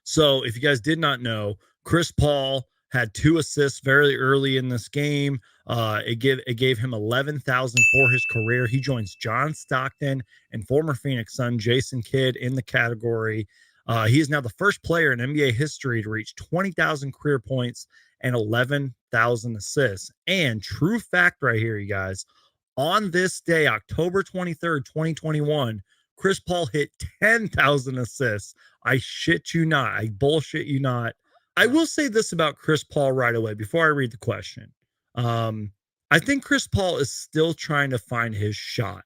So if you guys did not know, Chris Paul had 2 assists very early in this game. It gave him 11,000 for his career. He joins John Stockton and former Phoenix Sun Jason Kidd in the category. He is now the first player in NBA history to reach 20,000 career points and 11,000 assists. And true fact right here, you guys, on this day, October 23rd, 2021, Chris Paul hit 10,000 assists. I shit you not. I bullshit you not. I will say this about Chris Paul right away before I read the question. I think Chris Paul is still trying to find his shot,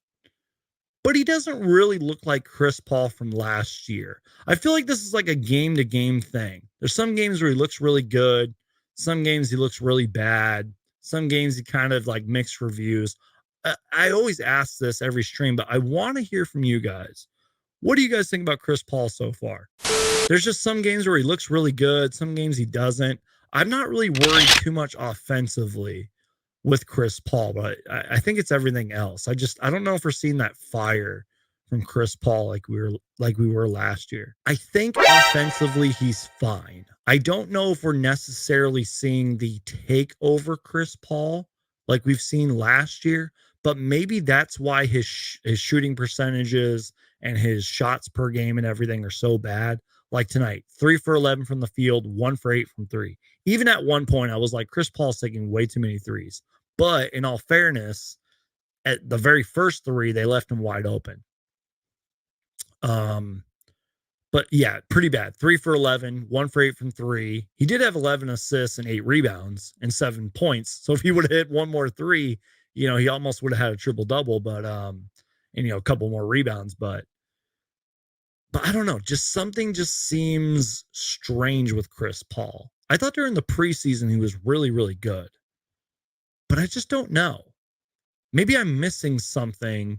but he doesn't really look like Chris Paul from last year. I feel like this is like a game to game thing. There's some games where he looks really good, some games he looks really bad, some games he kind of like mixed reviews. I always ask this every stream, but I want to hear from you guys. What do you guys think about Chris Paul so far? There's just some games where he looks really good, some games he doesn't. I'm not really worried too much offensively with Chris Paul, but I think it's everything else. I don't know if we're seeing that fire from Chris Paul like we were last year. I think offensively he's fine. I don't know if we're necessarily seeing the take over Chris Paul like we've seen last year, but maybe that's why his shooting percentages and his shots per game and everything are so bad. Like tonight, 3 for 11 from the field, 1 for 8 from three. Even at one point, I was like, Chris Paul's taking way too many threes. But in all fairness, at the very first three, they left him wide open. But yeah, pretty bad. 3 for 11, 1 for 8 from three. He did have 11 assists and 8 rebounds and 7 points. So if he would have hit one more three, he almost would have had a triple double, but and a couple more rebounds, but I don't know, just something just seems strange with Chris Paul. I thought during the preseason he was really, really good, but I just don't know. Maybe I'm missing something.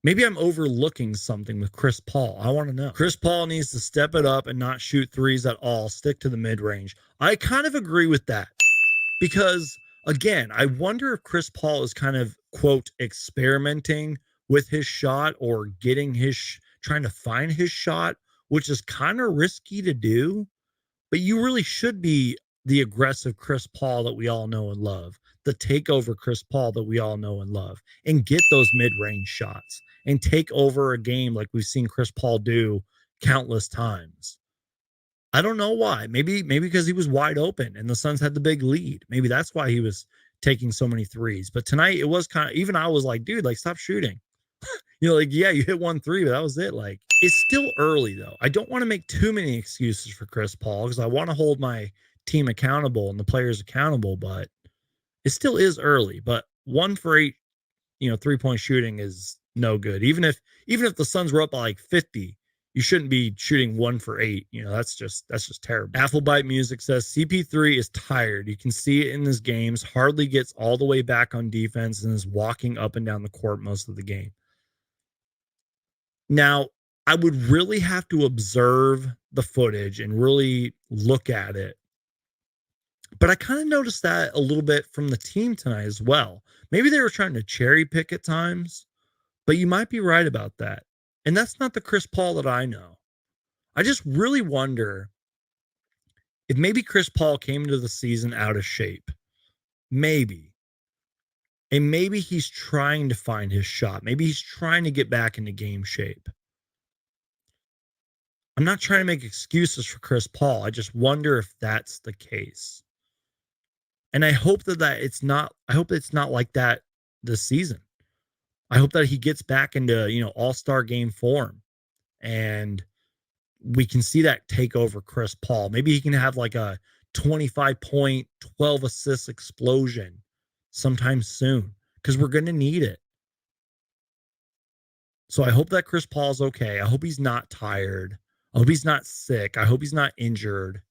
Maybe I'm overlooking something with Chris Paul. I want to know. Chris Paul needs to step it up and not shoot threes at all. Stick to the mid-range. I kind of agree with that because, again, I wonder if Chris Paul is kind of, quote, experimenting with his shot or getting trying to find his shot, which is kind of risky to do. But you really should be the aggressive Chris Paul that we all know and love, the takeover Chris Paul that we all know and love, and get those mid-range shots and take over a game like we've seen Chris Paul do countless times. I don't know why. Maybe because he was wide open and the Suns had the big lead. Maybe that's why he was taking so many threes. But tonight it was kind of, even I was like, dude, like, stop shooting. Like, yeah, you hit 1 3, but that was it. Like, it's still early though. I don't want to make too many excuses for Chris Paul because I want to hold my team accountable and the players accountable, but it still is early. But 1 for 8, 3-point shooting is no good. Even if the Suns were up by like 50, you shouldn't be shooting 1 for 8. That's just terrible. Applebite Music says CP3 is tired. You can see it in his games. Hardly gets all the way back on defense and is walking up and down the court most of the game. Now, I would really have to observe the footage and really look at it. But I kind of noticed that a little bit from the team tonight as well. Maybe they were trying to cherry pick at times, but you might be right about that. And that's not the Chris Paul that I know. I just really wonder if maybe Chris Paul came into the season out of shape. Maybe. And maybe he's trying to find his shot. Maybe he's trying to get back into game shape. I'm not trying to make excuses for Chris Paul. I just wonder if that's the case. And I hope that it's not like that this season. I hope that he gets back into, all-star game form and we can see that take over Chris Paul. Maybe he can have like a 25-point, 12 assist explosion sometime soon because we're going to need it. So I hope that Chris Paul's okay. I hope he's not tired. I hope he's not sick. I hope he's not injured.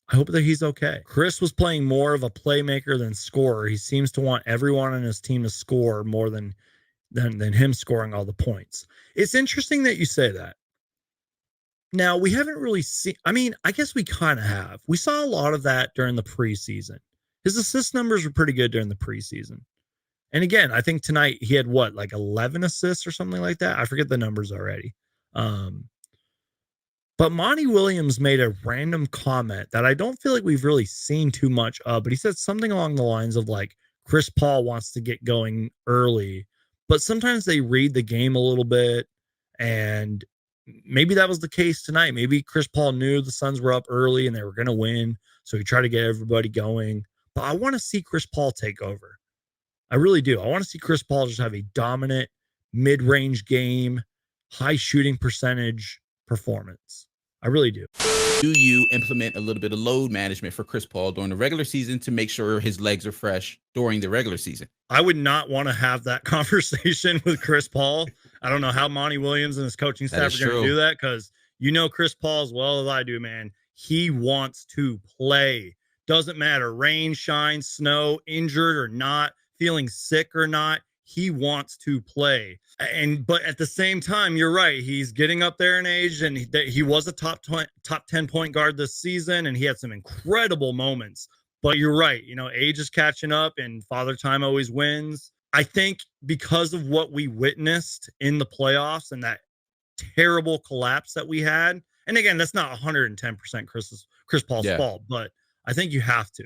I hope that he's okay. Chris was playing more of a playmaker than scorer. He seems to want everyone on his team to score more than him scoring all the points. It's interesting that you say that. Now, we haven't really seen, I guess we kind of have. We saw a lot of that during the preseason. His assist numbers were pretty good during the preseason. And again, I think tonight he had like 11 assists or something like that. I forget the numbers already. But Monty Williams made a random comment that I don't feel like we've really seen too much of, but he said something along the lines of like Chris Paul wants to get going early, but sometimes they read the game a little bit. And maybe that was the case tonight. Maybe Chris Paul knew the Suns were up early and they were going to win. So he tried to get everybody going. But I want to see Chris Paul take over. I really do. I want to see Chris Paul just have a dominant mid-range game, high shooting percentage performance. I really do. Do you implement a little bit of load management for Chris Paul during the regular season to make sure his legs are fresh during the regular season? I would not want to have that conversation with Chris Paul. I don't know how Monty Williams and his coaching staff are going to do that, because you know Chris Paul as well as I do, man. He wants to play. Doesn't matter, rain, shine, snow, injured or not, feeling sick or not. He wants to play. But at the same time, you're right. He's getting up there in age, and he was a top 10 point guard this season, and he had some incredible moments. But you're right. You know, age is catching up, and Father Time always wins. I think because of what we witnessed in the playoffs and that terrible collapse that we had, and again, that's not 110% Chris Paul's fault, but I think you have to.